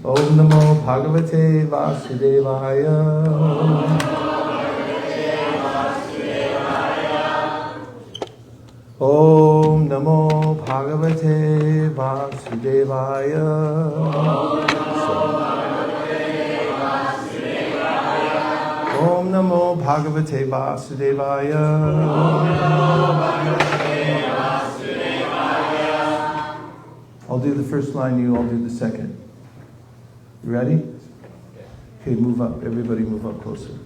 Om Namo Bhagavate Vasudevaya. Om Namo Bhagavate Vasudevaya. Om Namo Bhagavate Vasudevaya. I'll do the first line, you all do the second. You ready? Okay, move up. Everybody move up closer.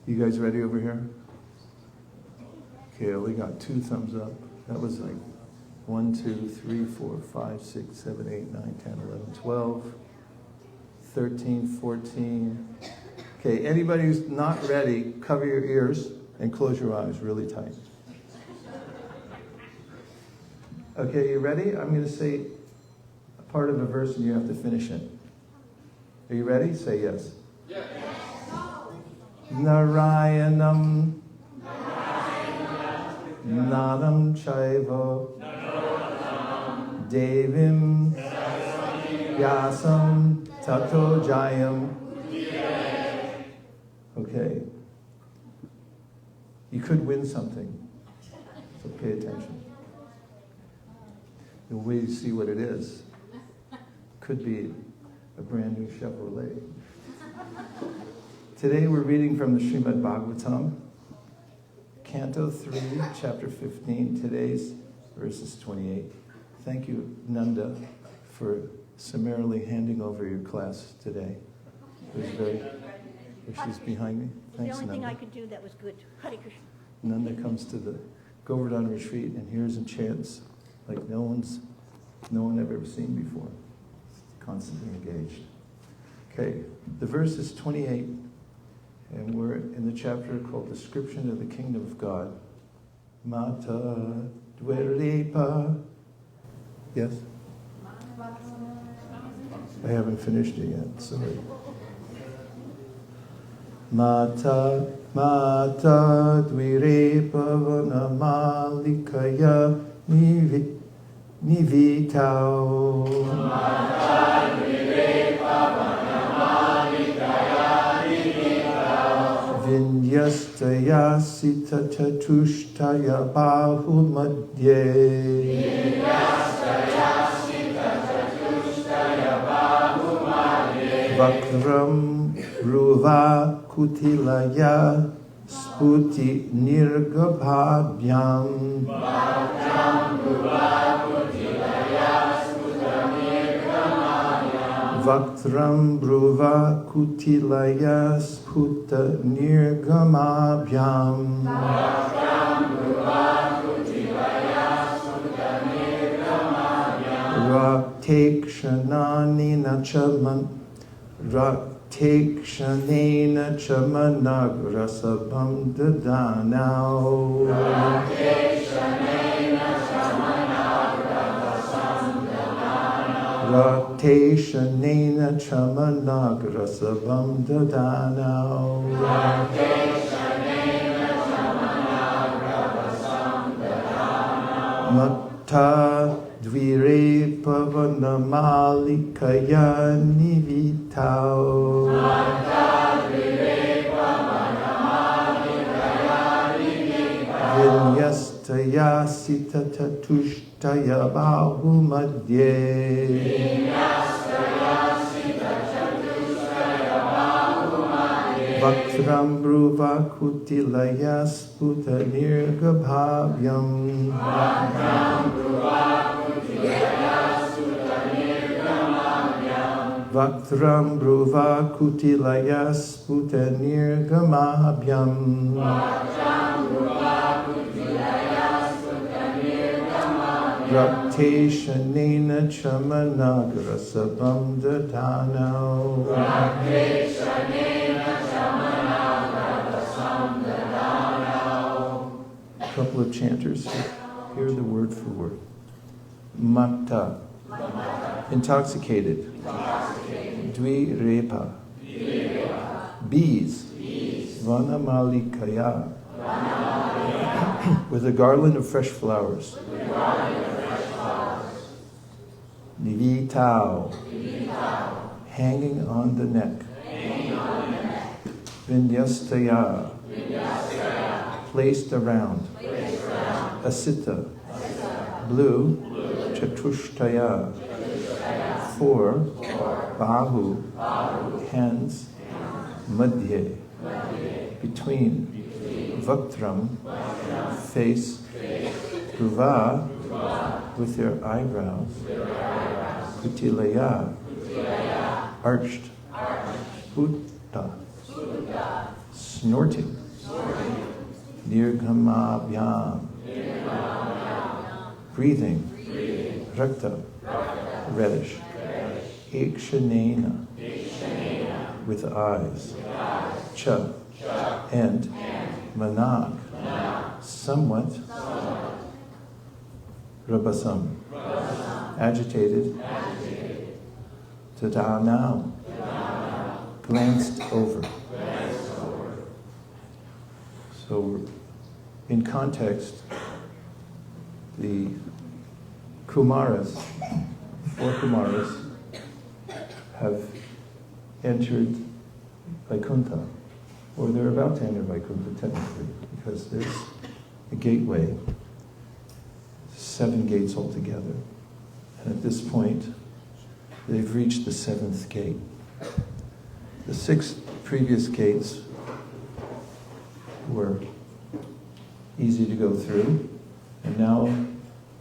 You guys ready over here? Okay, we got 2 thumbs up. That was like 1, 2, 3, 4, 5, 6, 7, 8, 9, 10, 11, 12, 13, 14. Okay, anybody who's not ready, cover your ears and close your eyes really tight. Okay, you ready? I'm going to say a part of a verse and you have to finish it. Are you ready? Say yes. Yes. Narayanam Nanam Chaiva Devim Yasam Tato Jayam. Okay. You could win something, so pay attention. The way you see what it is. Could be a brand new Chevrolet. Today we're reading from the Bhagwatam, Canto 3, Chapter 15. Today's verse is 28. Thank you, Nanda, for summarily handing over your class today. It was very... She's behind me. Thanks, the only thing Nanda. I could do that was good. Hare Krishna. Nanda comes to the Govardhan retreat and hears and chants like no one I've ever seen before. Constantly engaged. Okay, the verse is 28, and we're in the chapter called Description of the Kingdom of God. Mata Dveripa. Yes? I haven't finished it yet, sorry. Mata Dvirepa Vanamalikaya Nivitao. Mata Dvirepa Vanamalikaya Nivitao. Vinyastaya Sita Chatushtaya Bahumadye. Vinyastaya Sita Chatushtaya Bahumadye. Vakram Ruva Kutilaya Sputi Nirgabhabyam. Vakram Ruva Kutilaya Sputa Nirgabhabyam. Vaktram Ruva Kutilaya Sputa Nirgabhabyam. Vaktram Ruva Kutilaya Sputa Nirgabhabyam. Raktekshanani Nachaman Raktekshanena Chamanagrasabam Dadanao. Raktekshanena Chamanagrasabam Dadanao. Raktekshanena Chamanagrasabam Dadanao. Raktekshanena Chamanagrasabam Dadanao. Matta Dvire Pavanamalika Nivitao. Mata Dvire Pavanamalika Nivitao. Vinyastaya Sita Chatushtaya Bahumadye. Vinyastaya Sita Chatushtaya Bahumadye. Vaktram Bruva Kutilaya Sputa Nirgabhavyam. Vaktram Bruva Vaktram Bruva Kutilaya Sputa Nirgamabhyam. Vaktram Bruva Kutilaya Sputa Nirgamabhyam. Rakteshanena Chamanagrasabam Dadanao. Rakteshanena Chamanagrasabam Dadanao. A couple of chanters. Hear the word for word. Matta. Intoxicated. Dvirepa. Bees. Vanamalikaya. With a garland of fresh flowers. Nivitao, hanging on the neck. Vinyastaya, placed around. Asita, blue. Chatushtaya, four. Bahu, hands. Madhye, between. Vaktram, face. Dhruva, with their eyebrows. Kutilaya, arched. Utta, snorting. Nirgamabhyam, breathing. Rakta, reddish. Ikshanena, with eyes. Cha, and. Manak, somewhat. Rabasam, agitated. Tada, now. Glanced over. So, in context, the Kumaras, four Kumaras, have entered Vikunta, or they're about to enter Vikunta technically, because there's a gateway, 7 gates altogether. And at this point, they've reached the 7th gate. The 6 previous gates were easy to go through, and now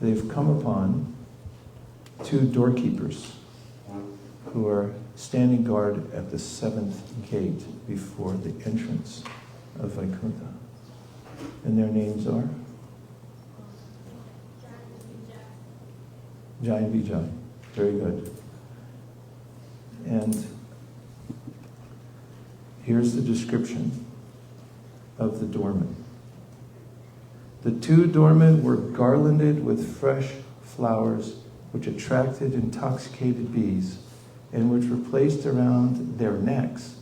they've come upon 2 doorkeepers who are standing guard at the 7th gate before the entrance of Vikunta. And their names are? Jai and Vijay. Very good. And here's the description of the doormen. The 2 doormen were garlanded with fresh flowers which attracted intoxicated bees, and which were placed around their necks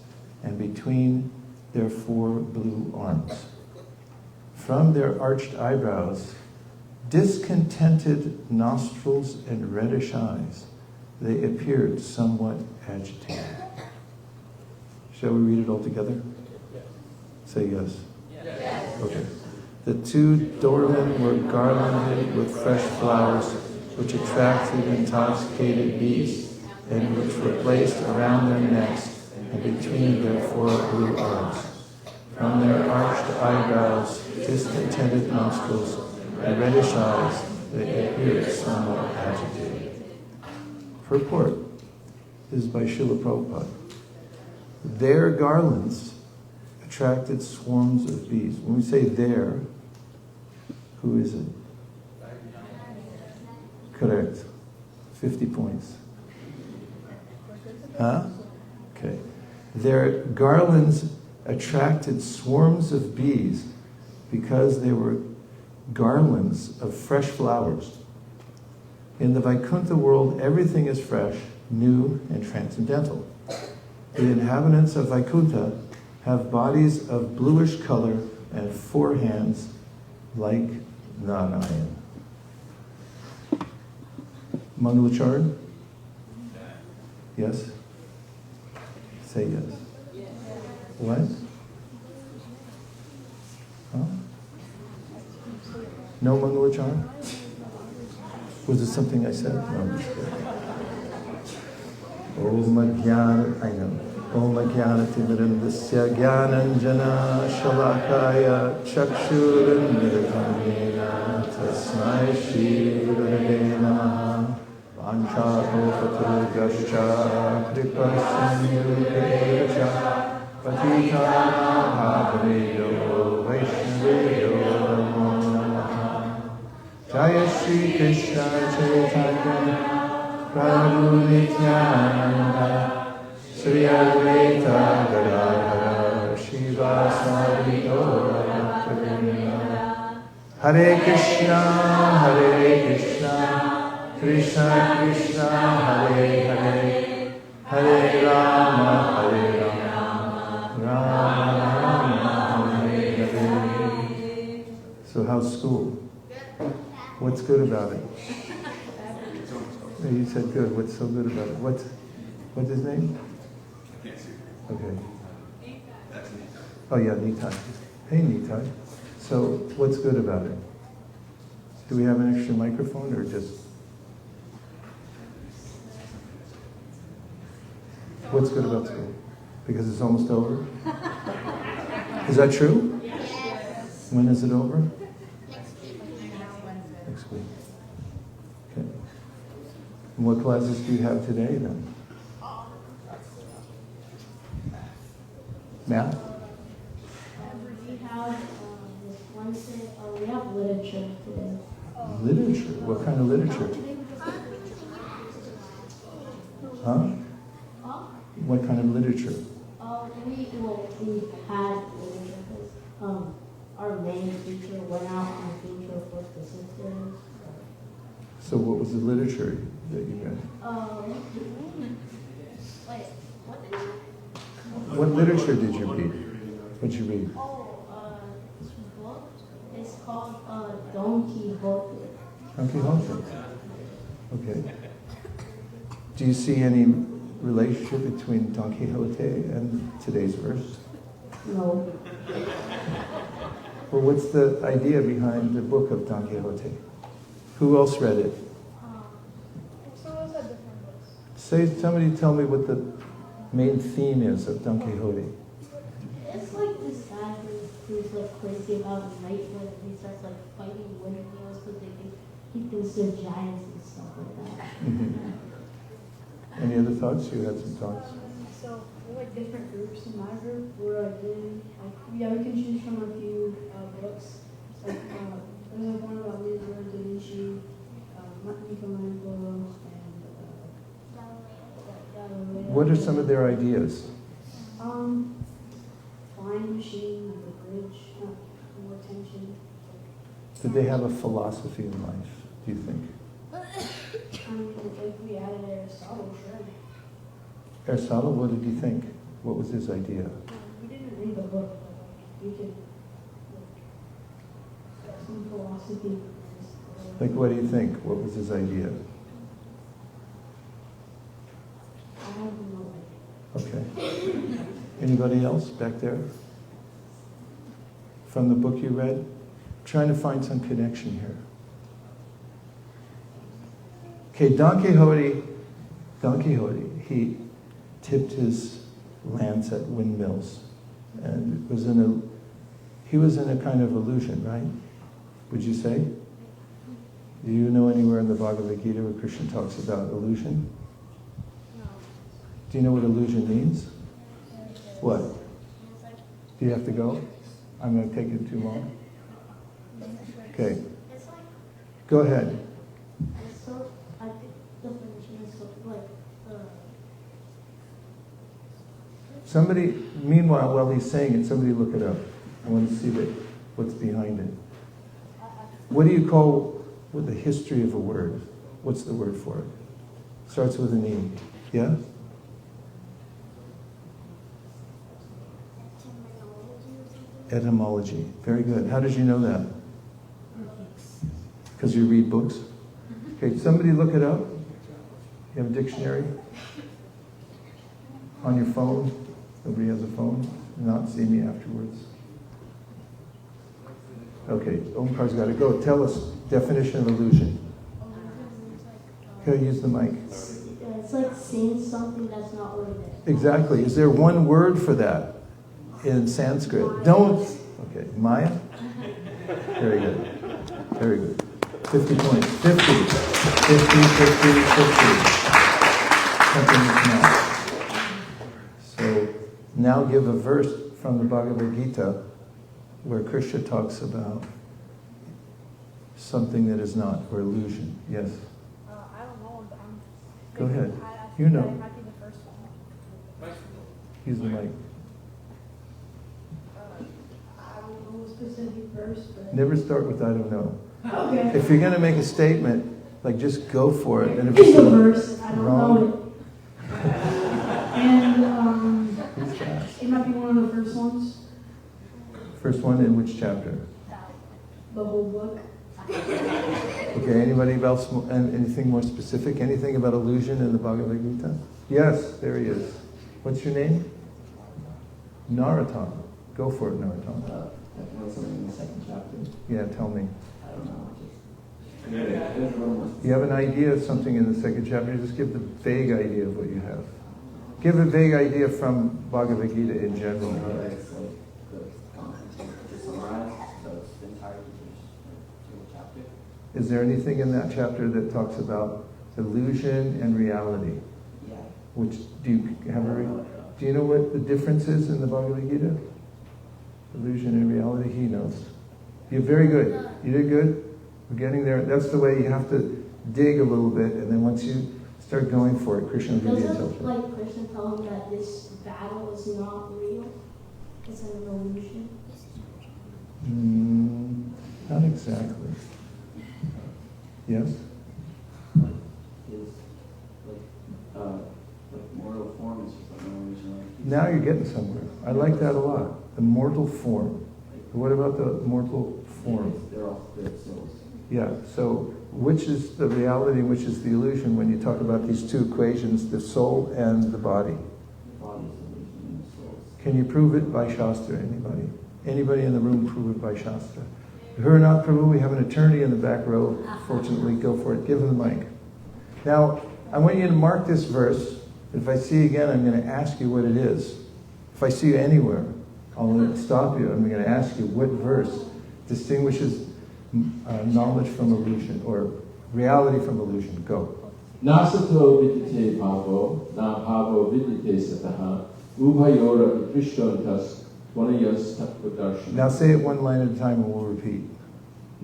and between their 4 blue arms. From their arched eyebrows, discontented nostrils, and reddish eyes, they appeared somewhat agitated. Shall we read it all together? Yes. Say yes. Yes. Okay. The 2 doormen were garlanded with fresh flowers, which attracted intoxicated bees, and which were placed around their necks and between their 4 blue arms. From their arched eyebrows, discontented nostrils, and reddish eyes, they appeared somewhat agitated. Purport is by Srila Prabhupada. Their garlands attracted swarms of bees. When we say their, who is it? Correct. 50 points. Huh? Okay. Their garlands attracted swarms of bees because they were garlands of fresh flowers. In the Vikunta world, everything is fresh, new, and transcendental. The inhabitants of Vikunta have bodies of bluish color and 4 hands like Narayan. Mangalacharan? Yes? Say yes. What? Huh? No Mangalacharan? Was it something I said? No, I'm just kidding. Om Jnana, I know. Om Jnana Timirandasya Jnananjana Shalakaya Chakshurandritamena Tasmai Shri Gurave Namaha Vanchakopaturgascha Kripasanyudecha Patitanam Bhavaneyo Vaishnaveyo Namo Namaha Jaya Shri Krishna Chaitanya Prabhu Nityananda Sri Advaita Gadadhara Shivasadi Gaura Bhaktivinoda Hare Krishna Krishna Krishna Hare Hare Hare Rama Rama Rama Hare Hare. So how's school? What's good about it? Hey, you said good. What's so good about it? What's his name? Okay. Oh yeah, Nitai. Hey Nitai. So what's good about it? Do we have an extra microphone or just... What's good about school? Because it's almost over? Is that true? Yes. When is it over? Next week. Next week. Okay. And what classes do you have today then? Math? We have Wednesday. We have literature today. Literature? What kind of literature? Huh? What kind of literature? We had literature because our main teacher went out on a field trip with the sisters. So what was the literature that you read? Wait, what did you? What literature did you read? What did you read? This book is called Don Quixote. Don Quixote. Okay. Do you see any relationship between Don Quixote and today's verse? No. Well, what's the idea behind the book of Don Quixote? Who else read it? Someone said different books. Somebody tell me what the main theme is of Don Quixote. It's like this guy who's like crazy about night when he starts like fighting windmills because he thinks they're giants and stuff like that. Mm-hmm. Any other thoughts? You had some thoughts. So we're like different groups in my group. We're like doing we can choose from a few books. Like there's one about Leonardo da Vinci, Michelangelo, and Galileo. What are some of their ideas? Flying machine, the bridge, more tension. Did they have a philosophy in life, do you think? I mean, if we added Aristotle, sure. Aristotle, what did he think? What was his idea? We didn't read the book, but we could get some philosophy. Like, what do you think? What was his idea? I have no idea. Okay. Anybody else back there? From the book you read? Trying to find some connection here. Okay, Don Quixote, he tipped his lance at windmills, and he was in a kind of illusion, right? Would you say? Do you know anywhere in the Bhagavad Gita where Krishna talks about illusion? No. Do you know what illusion means? What? Do you have to go? I'm going to take it too long. Okay. It's like Go ahead. so I think the definition is so like Somebody, meanwhile, while he's saying it, somebody look it up. I want to see what's behind it. What do you call the history of a word? What's the word for it? Starts with an E. Yeah? Etymology. Very good. How did you know that? Because you read books? Okay, somebody look it up. You have a dictionary? On your phone? Nobody has a phone? Not see me afterwards. Okay, Omkar's got to go. Tell us definition of illusion. Okay, use the mic. it's like seeing something that's not what it is. Exactly. Is there one word for that in Sanskrit? Don't. Okay, Maya? Very good. Very good. 50 points. 50. 50, 50, 50. Something is not. So now give a verse from the Bhagavad Gita where Krishna talks about something that is not, or illusion. Yes? I don't know, but I'm Go ahead. I You think know. that might be the first one. Use the mic. I don't know a specific verse, but Never start with I don't know. okay. If you're going to make a statement, like just go for it. And if It's it's a verse. I don't wrong, know it. And who's fast? it might be one of the first ones. First one in which chapter? The whole book. Okay, anybody else, and anything more specific? Anything about illusion in the Bhagavad Gita? Yes, there he is. What's your name? Narottam. Go for it, Narottam. Something in the second chapter. Yeah, tell me. I don't know. Just, You have an idea of something in the second chapter, just give the vague idea of what you have. Give a vague idea from Bhagavad Gita in general. It's like to summarize, so it's the entirety of the chapter. Is there anything in that chapter that talks about illusion and reality? Yeah. Which do you have do you know what the difference is in the Bhagavad Gita? Illusion and reality, he knows. You're very good. You did good. We're getting there. That's the way you have to dig a little bit, and then once you start going for it, Krishna will give you Doesn't intelligence. like Krishna tell him that this battle is not real? It's an illusion. Not exactly. Yes? His like mortal form is just like an illusion. Now you're getting somewhere. I like that a lot. The mortal form. What about the mortal form? They're all spirit souls. Yeah, so which is the reality and which is the illusion when you talk about these two equations, the soul and the body? The body is illusion and the souls. Can you prove it by Shastra, anybody? Anybody in the room prove it by Shastra? Bṛhat Prabhu, we have an attorney in the back row. Fortunately, go for it. Give him the mic. Now, I want you to mark this verse. If I see you again, I'm going to ask you what it is. If I see you anywhere, I'll stop you. I'm going to ask you what verse distinguishes knowledge from illusion, or reality from illusion. Go. Nasato vidite bhavo, na bhavo vidite sataha, ubhayora krishtontas, tvanayas tattvadarshana. Now say it one line at a time and we'll repeat.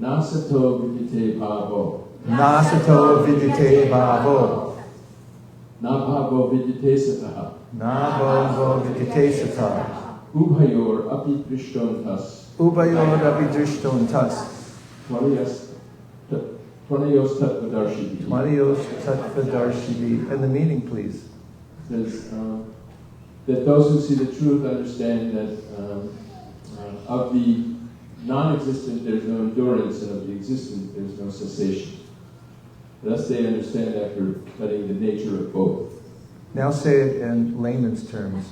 Nasato vidite bhavo, Nasato vidite bhavo. na bhavo vidite sataha, Na bhavo vidite sata. ubhayor api krishtontas, Ubayor abhidrishtontas. tvanayos tattvadarshana. Manios tattvadarshini. And the meaning, please. Says that those who see the truth understand that of the non-existent there's no endurance, and of the existent there's no cessation. Thus they understand after studying the nature of both. Now say it in layman's terms.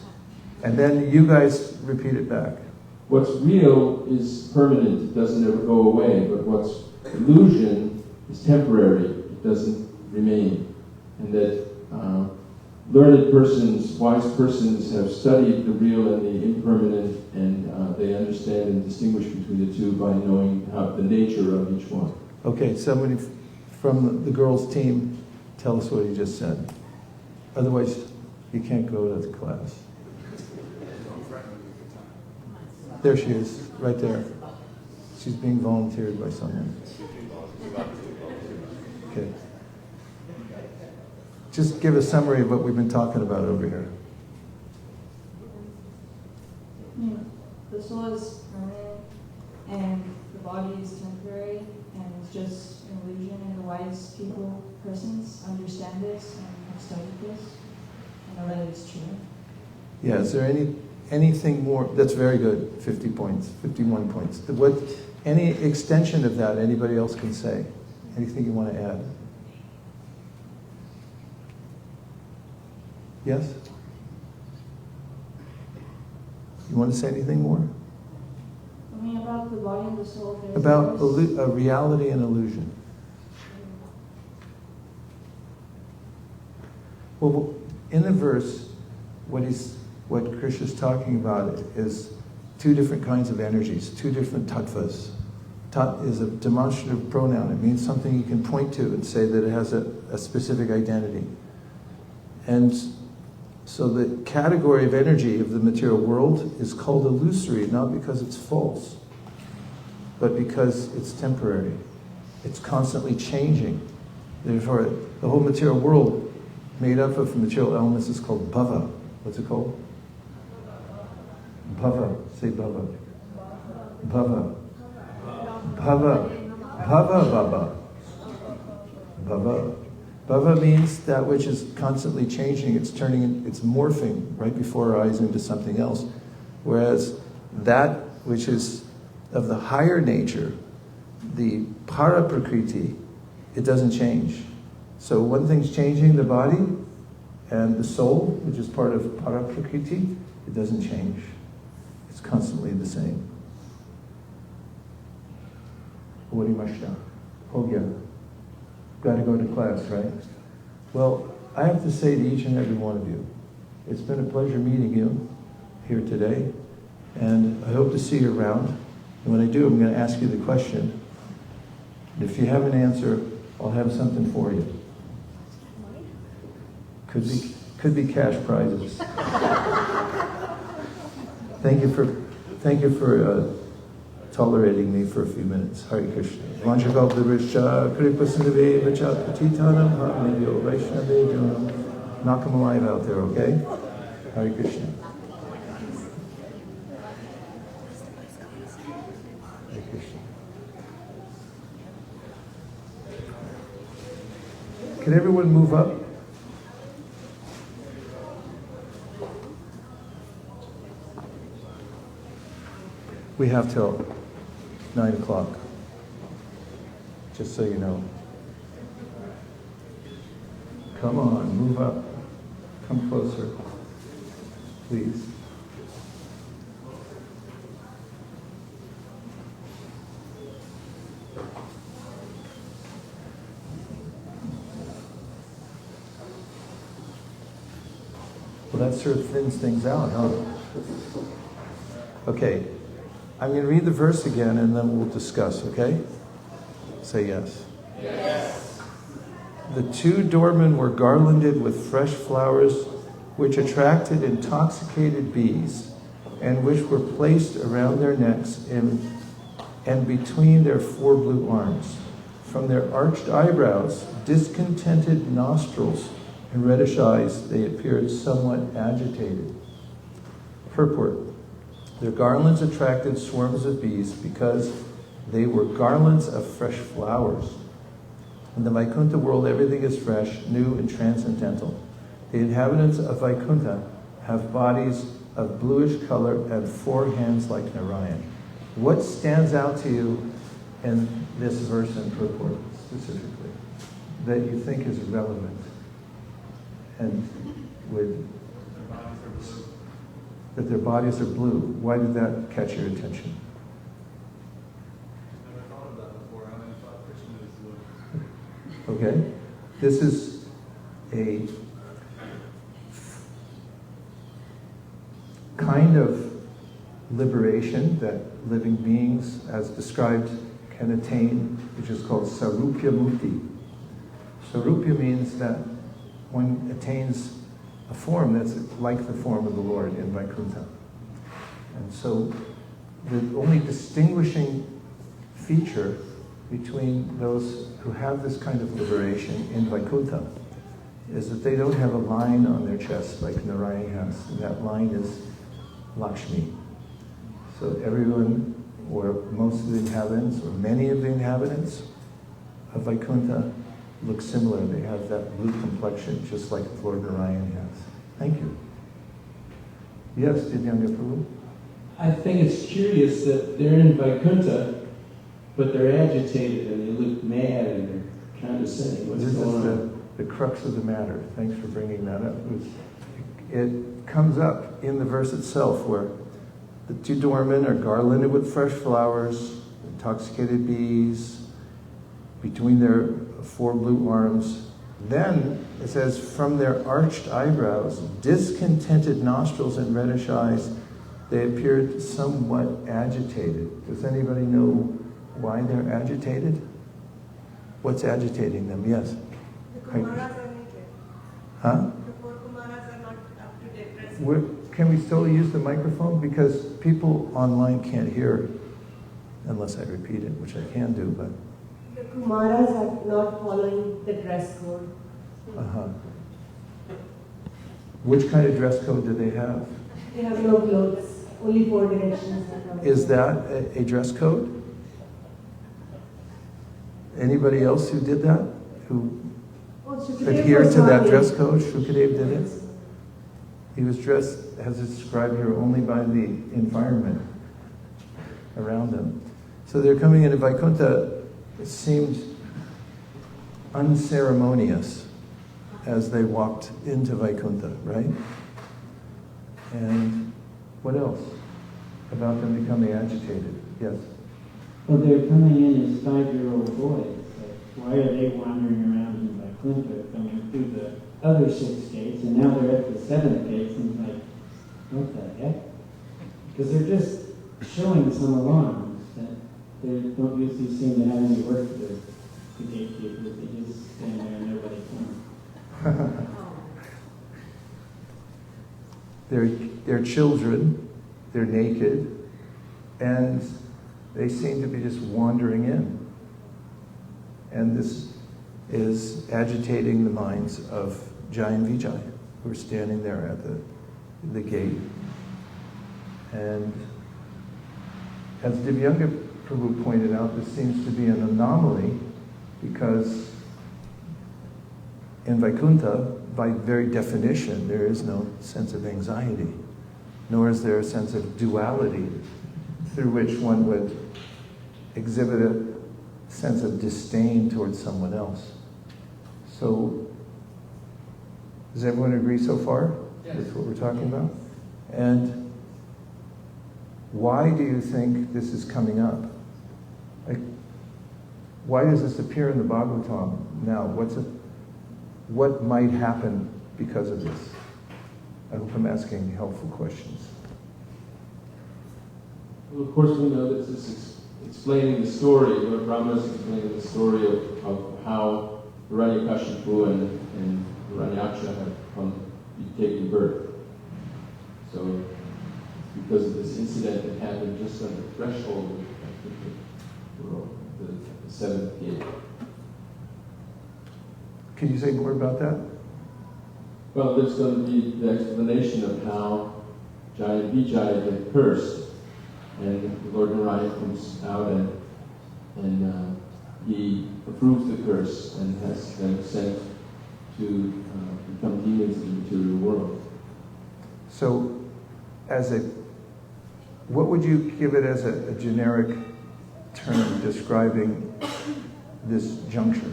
And then you guys repeat it back. What's real is permanent, it doesn't ever go away, but what's illusion is temporary, it doesn't remain. And that learned persons, wise persons have studied the real and the impermanent, and they understand and distinguish between the two by knowing the nature of each one. Okay, somebody from the girls' team, tell us what you just said. Otherwise, you can't go to the class. There she is, right there. She's being volunteered by someone. Okay. Just give a summary of what we've been talking about over here. The soul is permanent, and the body is temporary, and it's just an illusion. And the wise people, persons, understand this and have studied this, and know that it is true. Yeah, is there anything more? That's very good. 50 points, 51 points. Any extension of that anybody else can say? Anything you want to add? Yes? You want to say anything more? I mean, about the body and the soul. there's About this- reality and illusion. Well, in the verse, what Krishna's talking about is two different kinds of energies, two different tattvas. Tat is a demonstrative pronoun. It means something you can point to and say that it has a specific identity. And so the category of energy of the material world is called illusory, not because it's false, but because it's temporary. It's constantly changing. Therefore, the whole material world made up of material elements is called bhava. What's it called? Bhava. Say bhava. Bhava. Bhava. Bhava bhava. Bhava. Bhava means that which is constantly changing. It's turning, it's morphing right before our eyes into something else. Whereas that which is of the higher nature the para prakriti, it doesn't change. So one thing's changing, the body and the soul, which is part of para prakriti, it doesn't change. It's constantly the same. Varimashta. Oh yeah. Got to go to class, right? Well, I have to say to each and every one of you, it's been a pleasure meeting you here today, and I hope to see you around. And when I do, I'm going to ask you the question. If you have an answer, I'll have something for you. Could be cash prizes. Thank you for tolerating me for a few minutes. Hare Krishna. Vanchakalpatarishya Kripasinave Vachapatitanam Bhavanebhyo Vaishnavebhyo. Knock them alive out there, okay? Hare Krishna. Hare Krishna. Can everyone move up? We have till 9 o'clock, just so you know. Come on, move up. Come closer, please. Well, that sort of thins things out, huh? Okay. I'm going to read the verse again and then we'll discuss, okay? Say yes. Yes. The two doormen were garlanded with fresh flowers which attracted intoxicated bees and which were placed around their necks and between their four blue arms. From their arched eyebrows, discontented nostrils, and reddish eyes, they appeared somewhat agitated. Purport. Their garlands attracted swarms of bees because they were garlands of fresh flowers. In the Vikunta world, everything is fresh, new, and transcendental. The inhabitants of Vikunta have bodies of bluish color and four hands like Narayan. What stands out to you in this verse and purport specifically that you think is relevant and would... that their bodies are blue? Why did that catch your attention? I've never thought of that before. I only thought Krishna was blue. Okay. This is a kind of liberation that living beings, as described, can attain, which is called sarupya mukti. Sarupya means that one attains a form that's like the form of the Lord in Vikunta. And so the only distinguishing feature between those who have this kind of liberation in Vikunta is that they don't have a line on their chest like Narayan has. And that line is Lakshmi. So everyone, or most of the inhabitants, or many of the inhabitants of Vikunta look similar. They have that blue complexion, just like Lord Narayan has. Thank you. Yes, Divyanga Prabhu? I think it's curious that they're in Vikunta, but they're agitated and they look mad and they're condescending. What's This going is on? the crux of the matter. Thanks for bringing that up. It comes up in the verse itself where the two doormen are garlanded with fresh flowers, intoxicated bees, between their four blue arms. Then it says, from their arched eyebrows, discontented nostrils, and reddish eyes, they appeared somewhat agitated. Does anybody know why they're agitated? What's agitating them? Yes? The Kumaras are naked. Huh? The four Kumaras are not up to date dress. Can we still use the microphone? Because people online can't hear unless I repeat it, which I can do, but... The Kumaras are not following the dress code. Uh-huh. Which kind of dress code do they have? They have no clothes, only four directions. Is that a dress code? Anybody else who did that? Who adhered to that dress code? Shukadev did it? He was dressed, as it's described here, only by the environment around him. So they're coming into Vikunta. It seemed unceremonious as they walked into Vikunta, right? And what else about them becoming agitated? Yes? Well, they're coming in as 5-year-old boys. Like, why are they wandering around in Vikunta, coming through the other 6 gates, and now they're at the 7th gates, and it's like, what the heck? Because they're just showing some alarms that they don't usually seem to have any work for the gatekeepers. They just stand there and nobody comes. They're children, they're naked, and they seem to be just wandering in. And this is agitating the minds of Jai and Vijay, who are standing there at the gate. And as Divyanga Prabhu pointed out, this seems to be an anomaly because in Vikunta, by very definition, there is no sense of anxiety, nor is there a sense of duality through which one would exhibit a sense of disdain towards someone else. So, does everyone agree so far? Yes. With what we're talking about? And why do you think this is coming up? Like, why does this appear in the Bhagwatam now? What might happen because of this? I hope I'm asking helpful questions. Well, of course, we know that this is explaining the story, what Brahma is explaining the story of how Hiranyakashipu and Hiranyāksha have taken birth. So, because of this incident that happened just on the threshold of the 7th gate. Can you say more about that? Well, there's going to be the explanation of how Jai and Vijay get cursed, and the Lord Narayan comes out and he approves the curse and has them sent to become demons in the material world. So, what would you give it as a generic term describing this juncture?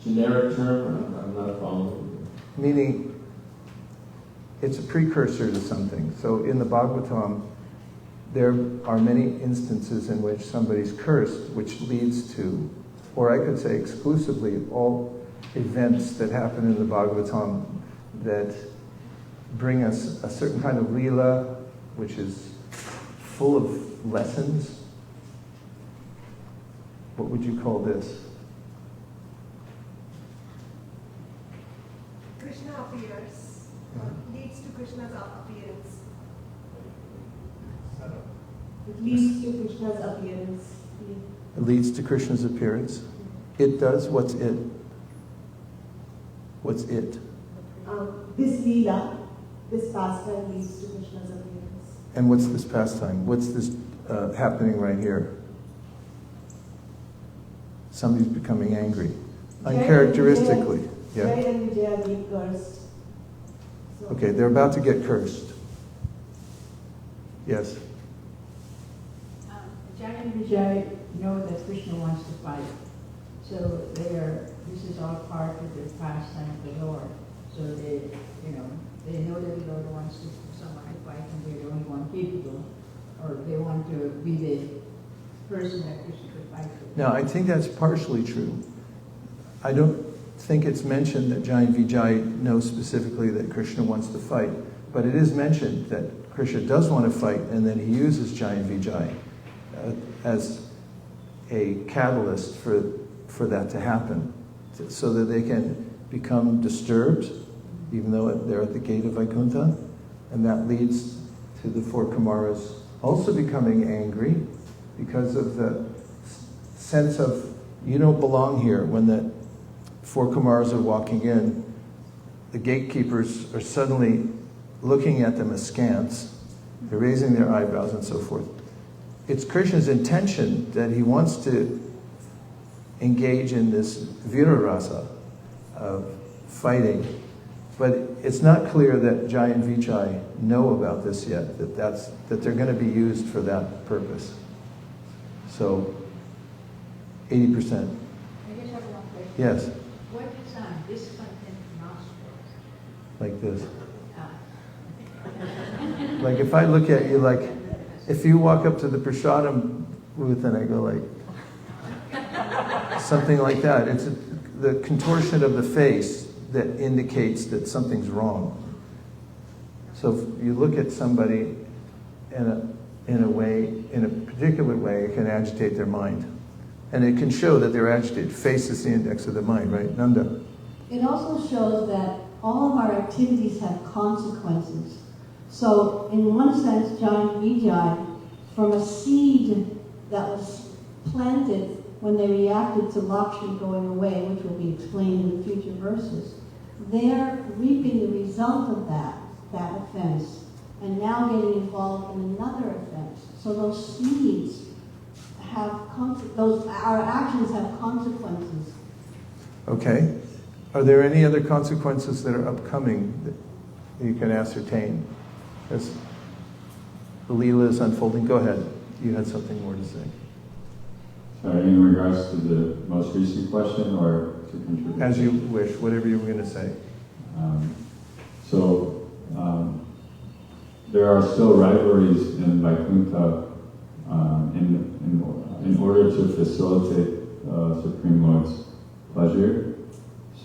Generic term? I'm not following. Meaning, it's a precursor to something. So in the Bhagwatam, there are many instances in which somebody's cursed, which leads to, or I could say exclusively, all events that happen in the Bhagwatam that bring us a certain kind of leela, which is full of lessons. What would you call this? Krishna appears, leads to Krishna's appearance. It leads to Krishna's appearance. It leads to Krishna's appearance. It does. What's it? What's it? This Leela, this pastime leads to Krishna's appearance. And what's this pastime? What's this happening right here? Somebody's becoming angry. Uncharacteristically. Jai Yeah. and Vijay are being cursed. So Okay, they're about to get cursed. Yes. Jai and Vijay know that Krishna wants to fight. So this is all part of the pastime of the Lord. So they know that the Lord wants someone to fight and they're the only one capable. Or they want to be the person that Krishna could fight with. Now, I think that's partially true. I don't think it's mentioned that Jai and Vijay know specifically that Krishna wants to fight, but it is mentioned that Krishna does want to fight, and then he uses Jai and Vijay as a catalyst for that to happen, so that they can become disturbed, even though they're at the gate of Vikunta, and that leads to the 4 Kumaras also becoming angry because of the sense of, you don't belong here. When the 4 Kumaras are walking in, the gatekeepers are suddenly looking at them askance. They're raising their eyebrows and so forth. It's Krishna's intention that he wants to engage in this virarasa of fighting, But it's not clear that Jai and Vijay know about this yet, that they're going to be used for that purpose. So, 80%. I guess I have one question. Yes, What is this content nostrils? like this. Ah. Like if I look at you, like if you walk up to the Prasadam booth and I go like, something like that. It's the contortion of the face that indicates that something's wrong. So if you look at somebody in a particular way, it can agitate their mind. And it can show that they're agitated. Face is the index of the mind, right? Nanda? It also shows that all of our activities have consequences. So in one sense, Jai and Vijay, from a seed that was planted when they reacted to Lakshmi going away, which will be explained in the future verses, they're reaping the result of that offense, and now getting involved in another offense. So those seeds have our actions have consequences. Okay. Are there any other consequences that are upcoming that you can ascertain as the Leela is unfolding? Go ahead. You had something more to say. Sorry, in regards to the most recent question, or to contribute? As you wish, whatever you were going to say. There are still rivalries in Vikunta in order to facilitate Supreme Lord's pleasure.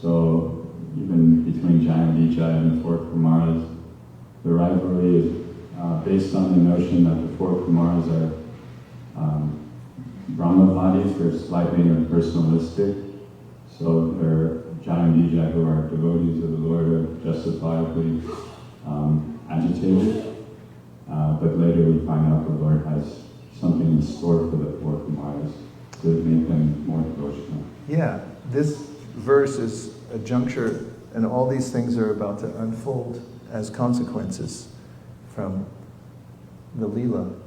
So even between Jai and Vijay and the four Kumaras, the rivalry is based on the notion that the four Kumaras are Brahmavadis, they're slightly impersonalistic. So they're Jai and Vijay, who are devotees of the Lord, are justifiably agitated. But later we find out the Lord has something in store for the four Kumaras to make them more devotional. Yeah, this verse is a juncture, and all these things are about to unfold as consequences from the Leela.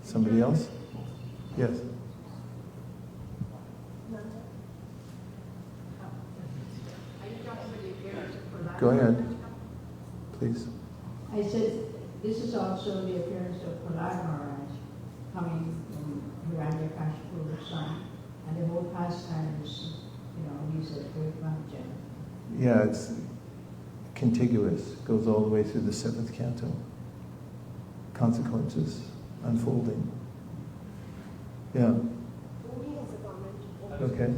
Somebody else? Yes. Go ahead, please. I said, this is also the appearance of Prahlad Maharaj coming from Hiranyakashipu's son, and the whole pastime is, he's a great Brahmacharya. Yeah, it's contiguous, goes all the way through the 7th canto. Consequences unfolding. Yeah. Okay.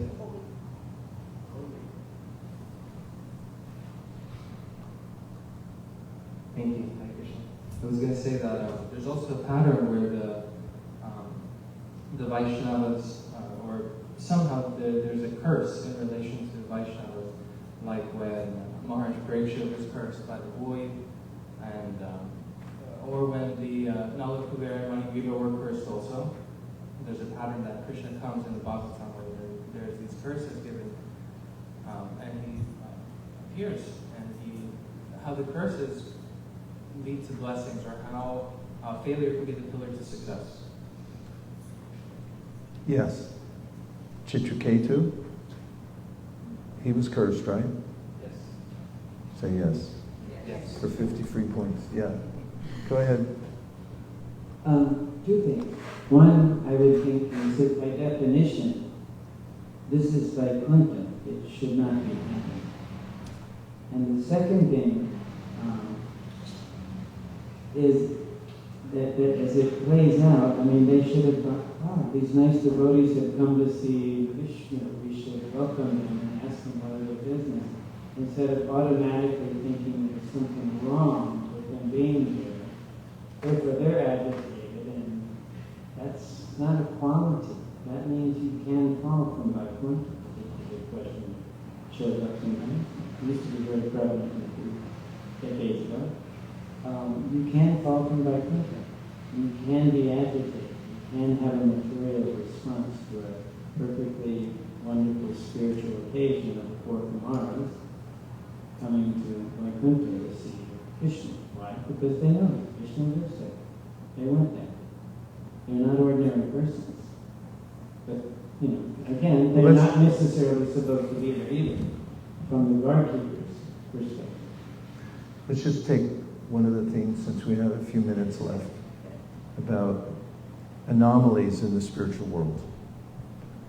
Thank you, Hare Krishna. I was going to say that there's also a pattern where the Vaishnavas, or somehow there's a curse in relation to the Vaishnavas, like when Maharaj Brahmacharya was cursed by the void, and or when the Nala Kubera and Manigriva were cursed also. There's a pattern that Krishna comes in the Bhagwatam where there's these curses given, and he appears, and how the curses lead to blessings, or how failure can be the pillar to success. Yes. Chitraketu, he was cursed, right? Yes. Say yes. Yes. For 50 free points. Yeah. Go ahead. Two things. One, I would think, is that by definition, this is Vikunta. It should not be happening. And the second thing is that as it plays out, I mean, they should have thought, wow, these nice devotees have come to see Krishna. We should welcome them and ask them what their business, instead of automatically thinking there's something wrong with them being here. Therefore, they're agitated, and that's not a quality. That means you can fall from Vikunta. The question shows up sometimes. It used to be very prevalent a few decades ago. You can fall from Vikunta. You can be agitated. You can have a material response to a perfectly wonderful spiritual occasion of the four Kumaras coming to Vikunta to see Krishna. Why? Because they know Krishna lives there. They went there. They're not ordinary persons. But, again, they're not necessarily supposed to be there either. From the guard keepers, perspective. Let's just take one of the things, since we have a few minutes left, about anomalies in the spiritual world.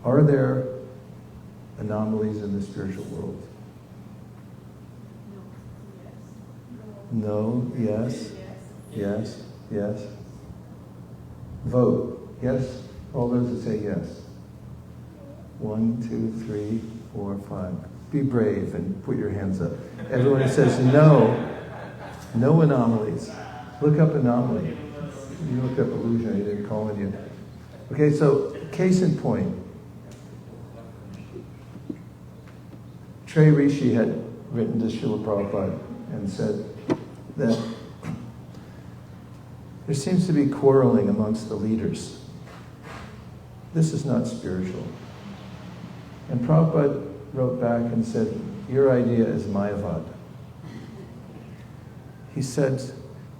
Are there anomalies in the spiritual world? No, yes, yes, yes. Vote. Yes? All those that say yes. 1, 2, 3, 4, 5. Be brave and put your hands up. Everyone who says no, no anomalies. Look up anomaly. You look up illusion, I didn't call on you. Okay, so case in point. Trey Rishi had written to Srila Prabhupada and said that there seems to be quarreling amongst the leaders. This is not spiritual. And Prabhupada wrote back and said, your idea is Mayavad. He said,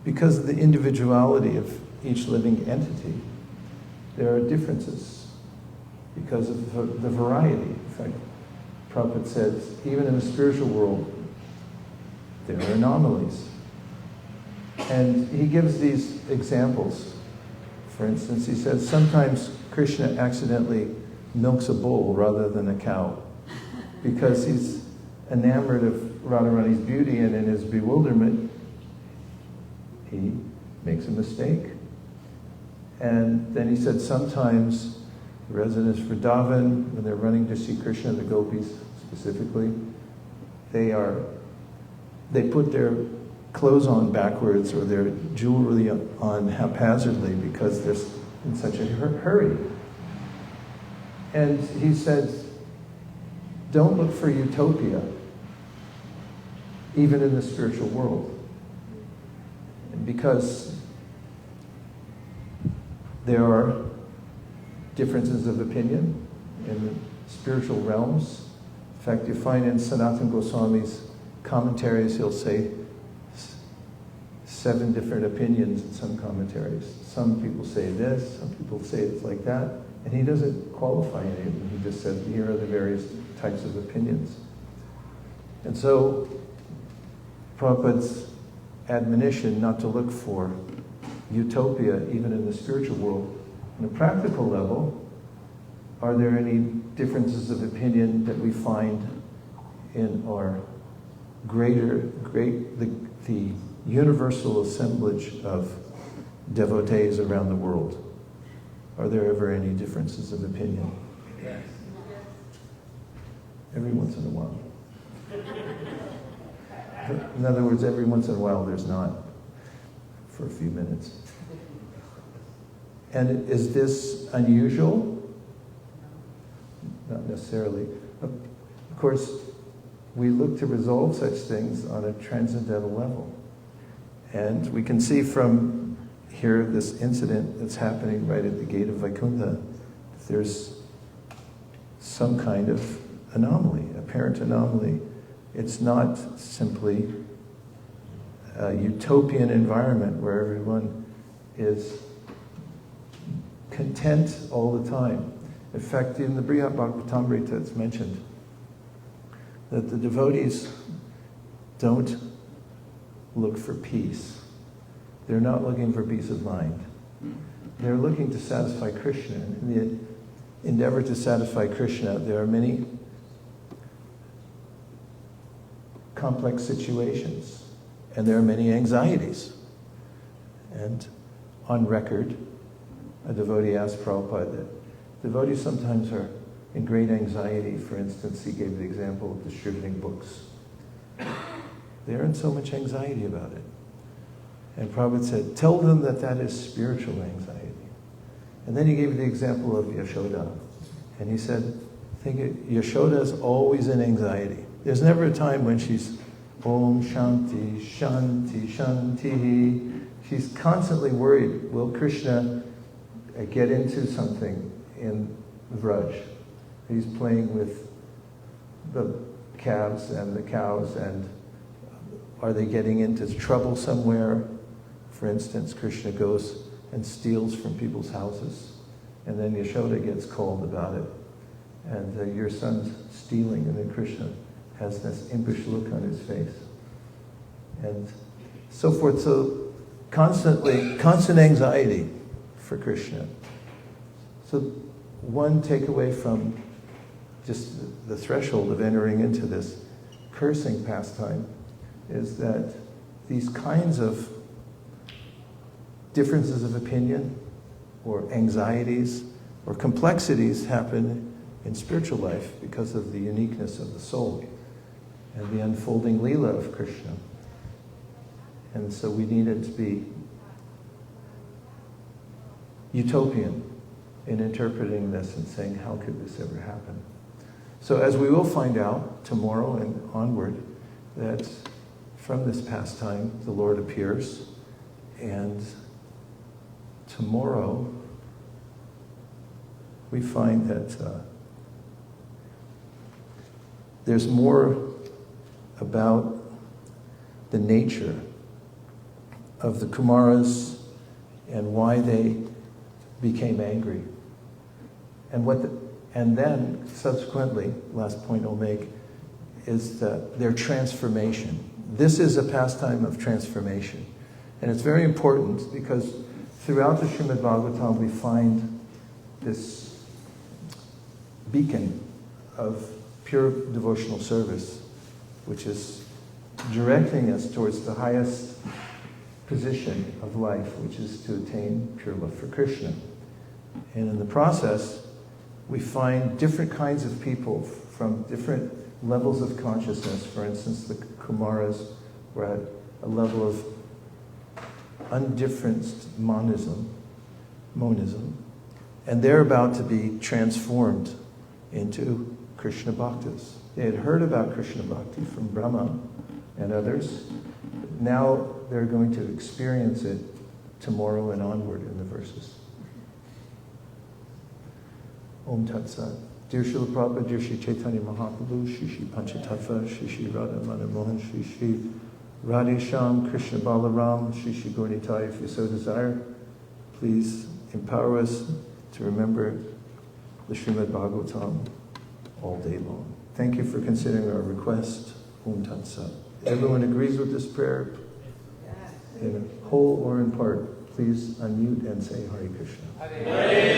because of the individuality of each living entity, there are differences because of the variety. In fact, Prabhupada says, even in the spiritual world, there are anomalies. And he gives these examples. For instance, he says, sometimes Krishna accidentally milks a bull rather than a cow because he's enamored of Radharani's beauty, and in his bewilderment, he makes a mistake. And then he said sometimes the residents of Vrindavan, when they're running to see Krishna, the gopis specifically, they put their clothes on backwards or their jewelry on haphazardly because they're in such a hurry. And he said, don't look for utopia, even in the spiritual world. Because there are differences of opinion in the spiritual realms. In fact, you find in Sanatana Goswami's commentaries, he'll say 7 different opinions in some commentaries. Some people say this, some people say it's like that, and he doesn't qualify any of them. He just said, here are the various types of opinions. And so, Prabhupada's admonition not to look for utopia even in the spiritual world. On a practical level, are there any differences of opinion that we find in our the universal assemblage of devotees around the world? Are there ever any differences of opinion? Yes. Every once in a while. In other words, every once in a while there's not, for a few minutes. And is this unusual? Not necessarily. Of course, we look to resolve such things on a transcendental level. And we can see from here this incident that's happening right at the gate of Vikunta. There's some kind of anomaly, apparent anomaly. It's not simply a utopian environment where everyone is content all the time. In fact, in the Bṛhat-bhāgavatāmṛta it's mentioned that the devotees don't look for peace. They're not looking for peace of mind. They're looking to satisfy Krishna. In the endeavor to satisfy Krishna, there are many complex situations, and there are many anxieties. And on record, a devotee asked Prabhupada that devotees sometimes are in great anxiety. For instance, he gave the example of distributing books. They're in so much anxiety about it. And Prabhupada said, tell them that that is spiritual anxiety. And then he gave the example of Yaśodā. And he said, Yaśodā is always in anxiety. There's never a time when she's Om Shanti, Shanti, Shanti. She's constantly worried, will Krishna get into something in Vraj? He's playing with the calves and the cows, and are they getting into trouble somewhere? For instance, Krishna goes and steals from people's houses, and then Yaśodā gets called about it. And your son's stealing, and then Krishna has this impish look on his face. and so forth. So constant anxiety for Krishna. So one takeaway from just the threshold of entering into this cursing pastime is that these kinds of differences of opinion or anxieties or complexities happen in spiritual life because of the uniqueness of the soul and the unfolding Leela of Krishna. And so we needed to be utopian in interpreting this and saying, how could this ever happen? So as we will find out tomorrow and onward, that from this pastime the Lord appears, and tomorrow we find that there's more about the nature of the Kumaras and why they became angry. And then subsequently, last point I'll make, is their transformation. This is a pastime of transformation. And it's very important because throughout the Srimad Bhagavatam we find this beacon of pure devotional service, which is directing us towards the highest position of life, which is to attain pure love for Krishna. And in the process, we find different kinds of people from different levels of consciousness. For instance, the Kumaras were at a level of undifferenced monism, and they're about to be transformed into Krishna Bhaktas. They had heard about Krishna Bhakti from Brahma and others. Now they're going to experience it tomorrow and onward in the verses. Om Tat Sat. Dear Srila Prabhupada, dear Shri Chaitanya Mahaprabhu, Shri Shri Panchatattva, Shri Shri Radha Madan Mohan, Shri Shri Radhe Shyam, Krishna Balaram, Shri Shri Gaurnitai, if you so desire, please empower us to remember the Srimad Bhagavatam all day long. Thank you for considering our request. Om Tat Sat. Everyone agrees with this prayer? In whole or in part, please unmute and say Hare Krishna. Hare